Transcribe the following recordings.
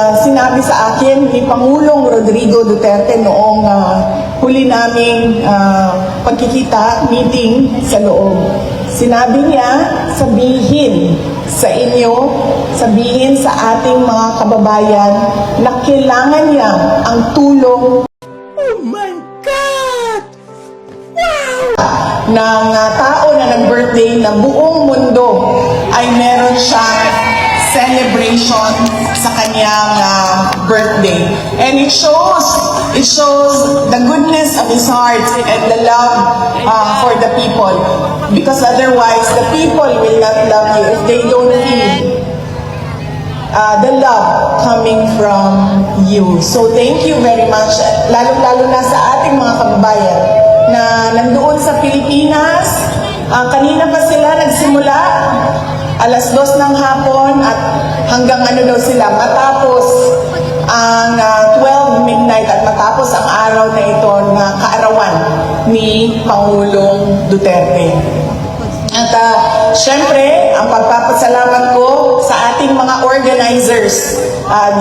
Sinabi sa akin ni Pangulong Rodrigo Duterte noong huli naming pagkikita, meeting sa loob. Sinabi niya, sabihin sa inyo, sabihin sa ating mga kababayan na kailangan niya ang tulong ng tao na nag-birthday na buong mundo ay meron siyang celebration sa kanyang birthday. And it shows the goodness of his heart and the love for the people. Because otherwise, the people will not love you if they don't feel the love coming from you. So thank you very much, lalo-lalo na sa ating mga kababayan na nandoon sa Pilipinas. Kanina pa sila nagsimula, alas 2 ng hapon at hanggang daw sila matapos ang 12 midnight at matapos ang araw na ito na kaarawan ni Pangulong Duterte. At syempre, ang pagpapasalamat ko sa ating mga organizers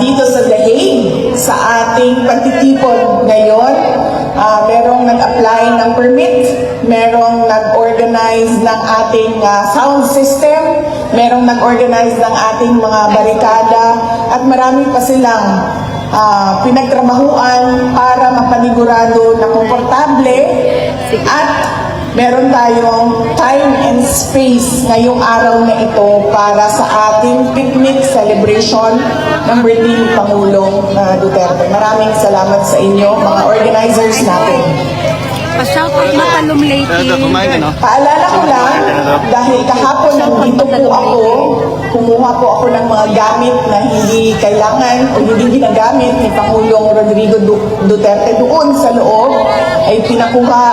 dito sa The Hague, sa ating pagtitipon ngayon. Merong nag-apply ng permit, merong nag-organize ng ating sound system, merong nag-organize ng ating mga barikada, at marami pa silang pinagtrabahuan para mapanigurado na komportable at meron tayong time and space ngayong araw na ito para sa ating picnic celebration ng birthday ni Pangulong Duterte. Maraming salamat sa inyo, mga organizers natin. Pa-shoutout na Talum Lady. Paalala ko lang, dahil kahapon nandito po ako, kumuha po ako ng mga gamit na hindi kailangan o hindi ginagamit ni Pangulong Rodrigo Duterte doon sa loob, ay pinakuha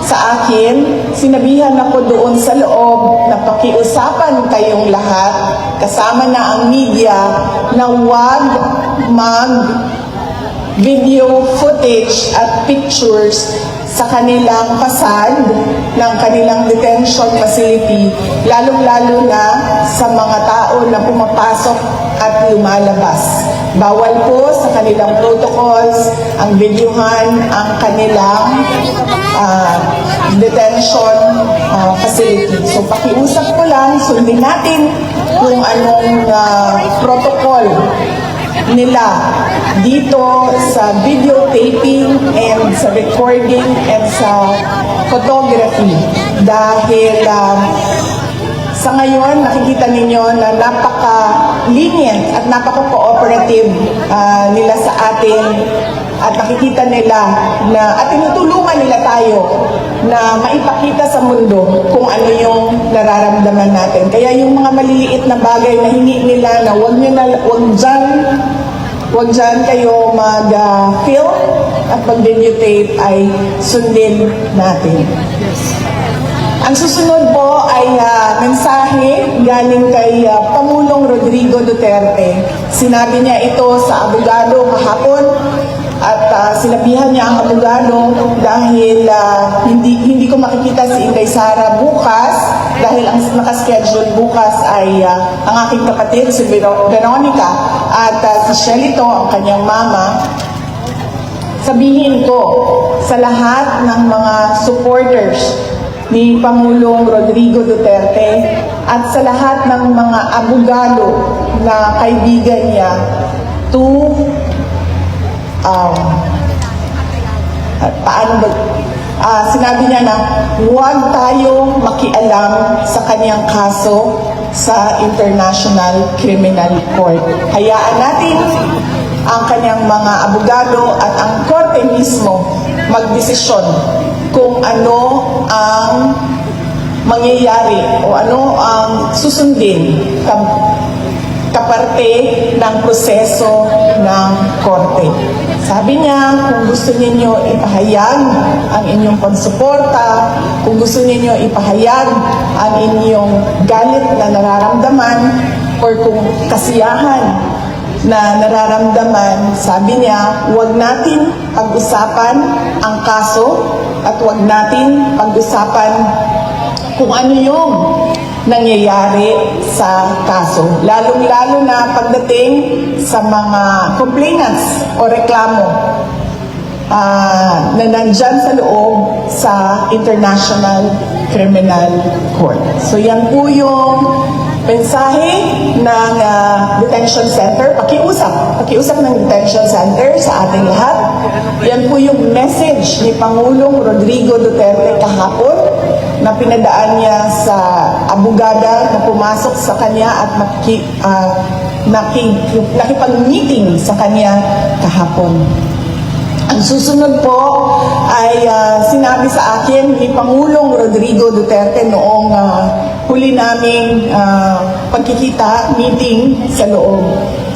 sa akin. Sinabihan ako doon sa loob na pakiusapan kayong lahat, kasama na ang media, na huwag video footage at pictures sa kanilang fasad ng kanilang detention facility, lalong-lalo na sa mga tao na pumapasok at lumalabas. Bawal po sa kanilang protocols ang videohan ang kanilang detention facility. So pakiusap ko lang, sundin natin kung anong protocol nila dito sa videotaping and sa recording and sa photography. Dahil sa ngayon, nakikita ninyo na napaka-lenient at napaka-cooperative nila sa atin, at nakikita nila na at tinutulungan nila tayo na maipakita sa mundo kung ano yung nararamdaman natin. Kaya yung mga maliliit na bagay na hingi nila na wag dyan kayo mag-film at mag-videotape ay sundin natin. Ang susunod po ay mensahe galing kay Pangulong Rodrigo Duterte. Sinabi niya ito sa abogado kahapon at sinabihan niya ang abogado dahil hindi ko makikita si Inday Sara bukas dahil ang nakaschedule bukas ay ang aking kapatid si Veronica at si Shelito, ang kanyang mama. Sabihin ko sa lahat ng mga supporters ni Pangulong Rodrigo Duterte at sa lahat ng mga abogado na kaibigan niya to sinabi niya na huwag tayong makialam sa kanyang kaso sa International Criminal Court. Hayaan natin ang kanyang mga abogado at ang korte mismo magdesisyon kung ano ang mangyayari o ano ang susundin kaparte ng proseso ng korte. Sabi niya, kung gusto ninyo ipahayag ang inyong pagsuporta, kung gusto ninyo ipahayag ang inyong galit na nararamdaman, or kung kasiyahan na nararamdaman, sabi niya, huwag natin pag-usapan ang kaso at huwag natin pag-usapan kung ano yung nangyayari sa kaso. Lalong-lalo na pagdating sa mga complainants o reklamo na nandyan sa loob sa International Criminal Court. So yan po yung mensahe ng detention center, pakiusap ng detention center sa ating lahat. Yan po yung message ni Pangulong Rodrigo Duterte kahapon na pinadaan niya sa abogada na pumasok sa kanya at nakipag-meeting sa kanya kahapon. Ang susunod po ay sinabi sa akin ni Pangulong Rodrigo Duterte noong huli naming pagkikita, meeting sa loob.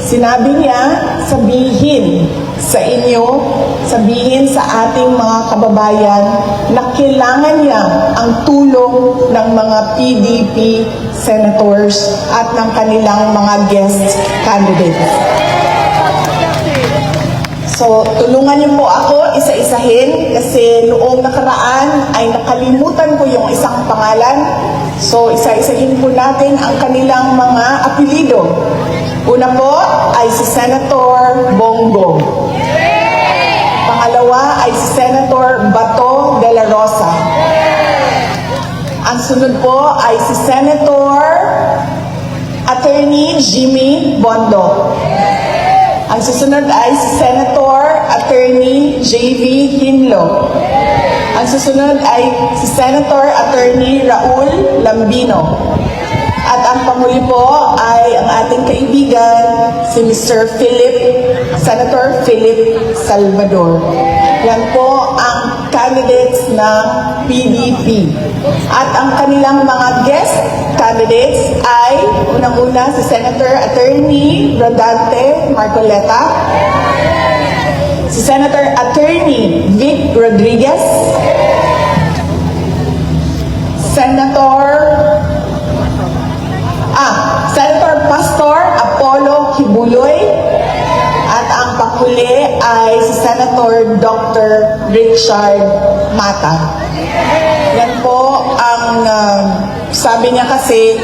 Sinabi niya, sabihin sa inyo, sabihin sa ating mga kababayan na kailangan niya ang tulong ng mga PDP senators at ng kanilang mga guest candidates. So, tulungan niyo po ako isa-isahin kasi noong nakaraan ay nakalimutan ko yung isang pangalan. So, isa-isahin po natin ang kanilang mga apelido. Una po ay si Senator Bongo. Pangalawa ay si Senator Bato de la Rosa. Ang sunod po ay si Senator Attorney Jimmy Bondo. Ang susunod ay si Senator Attorney J.V. Hinlo. Ang susunod ay si Senator Attorney Raul Lambino. At ang panghuli po ay ang ating kaibigan, si Mr. Senator Philip Salvador. Yan po ang candidates ng PDP. At ang kanilang mga guest candidates ay unang-una si Senator Attorney Rodante Marcoleta, si Senator Attorney Vic Rodriguez, Senator Pastor Apollo Kibuloy, at ang panghuli ay si Senator Dr. Richard Mata. Yan po ang sabi niya kasi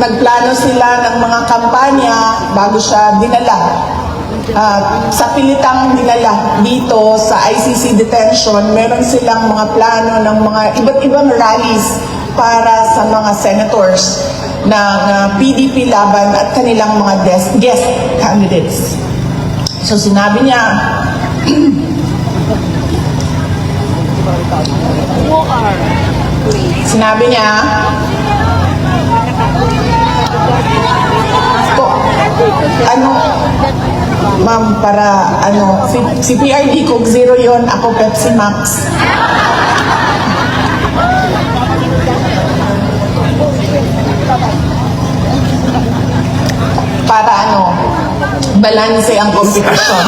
nagplano sila ng mga kampanya bago siya dinala. Sa pilitang dinala dito sa ICC detention, meron silang mga plano ng mga iba't ibang rallies para sa mga senators ng PDP laban at kanilang mga guest candidates. So sinabi niya, ma'am, para si PRD Coke Zero yon, ako Pepsi Max. Para balanse ang kompetisyon.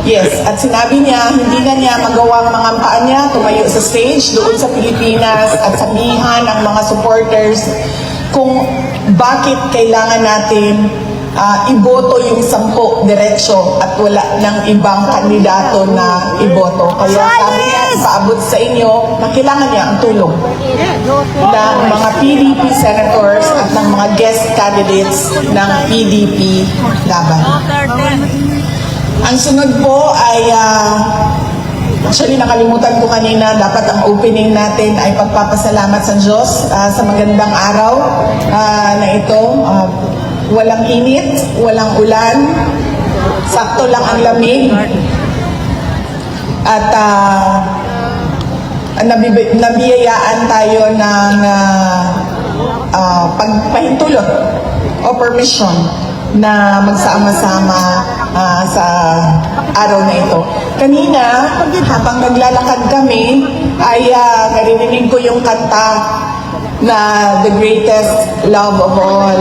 Yes, at sinabi niya, hindi na niya magawang mangampaan niya, tumayo sa stage doon sa Pilipinas at sabihan ang mga supporters kung bakit kailangan natin iboto yung 10 diretsyo at wala ng ibang kandidato na iboto. Kaya sabi niya, ipaabot sa inyo na kailangan niya ang tulong ng mga PDP senators at ng mga guest candidates ng PDP laban. Ang sunod po ay actually, nakalimutan ko kanina, dapat ang opening natin ay pagpapasalamat sa Diyos sa magandang araw na ito. Walang init, walang ulan, sakto lang ang lamig. At nabiyayaan tayo ng pagpahintulot o permission na magsama-sama sa araw na ito. Kanina, habang naglalakad kami, ay narinig ko yung kanta na The Greatest Love of All.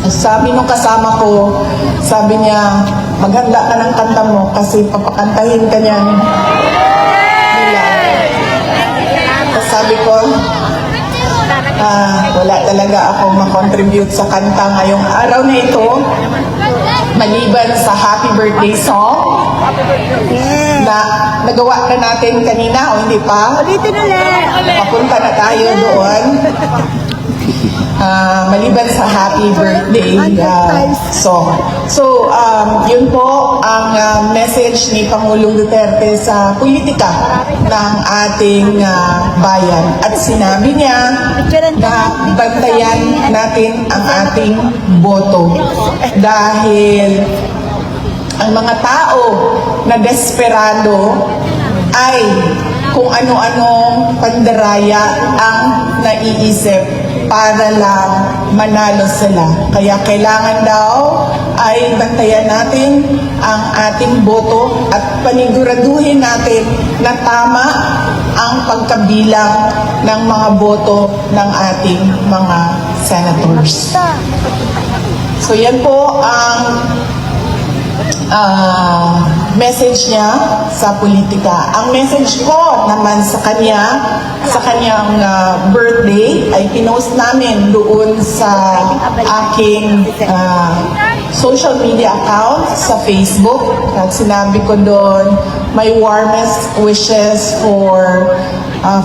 Sabi nung kasama ko, sabi niya, maghanda ka ng kanta mo kasi papakantahin ka niyan nila. Sabi ko, wala talaga akong makontribute sa kanta ngayong araw na ito. Maliban sa happy birthday song na nagawa na natin kanina o hindi pa. Dito na lang. Papunta na tayo doon. Maliban sa happy birthday song. So, yun po ang message ni Pangulong Duterte sa politika ng ating bayan. At sinabi niya na bantayan natin ang ating boto. Dahil ang mga tao na desperado ay kung ano-anong pandaraya ang naiisip para lang manalo sila. Kaya kailangan daw ay bantayan natin ang ating boto at paniguraduhin natin na tama ang pagkabilang ng mga boto ng ating mga senators. So yan po ang message niya sa politika. Ang message ko naman sa kanyang birthday ay pinost namin doon sa aking social media account sa Facebook. At sinabi ko doon, my warmest wishes for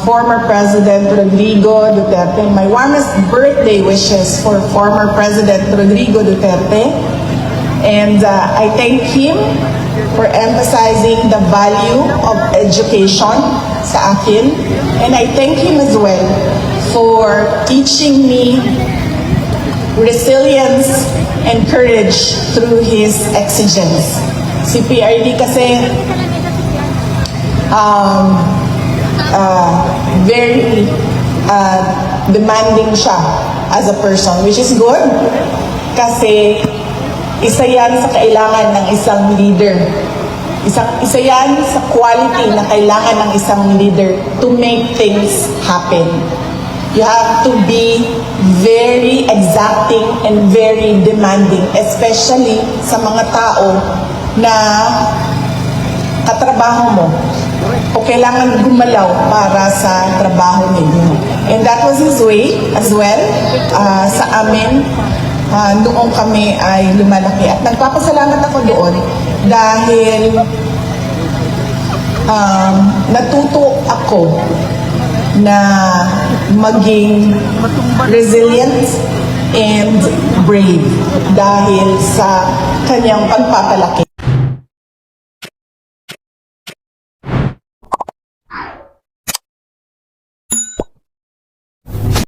former President Rodrigo Duterte. My warmest birthday wishes for former President Rodrigo Duterte. And I thank him for emphasizing the value of education sa akin. And I thank him as well for teaching me resilience and courage through his exigence. Si PRD kasi very demanding siya as a person, which is good kasi isa yan sa kailangan ng isang leader. Isa yan sa quality na kailangan ng isang leader to make things happen. You have to be very exacting and very demanding, especially sa mga tao na katrabaho mo o kailangan gumalaw para sa trabaho ninyo. And that was his way as well sa amin. Noong kami ay lumalaki. At nagpapasalamat ako doon dahil natuto ako na maging resilient and brave dahil sa kanyang pagpapalaki.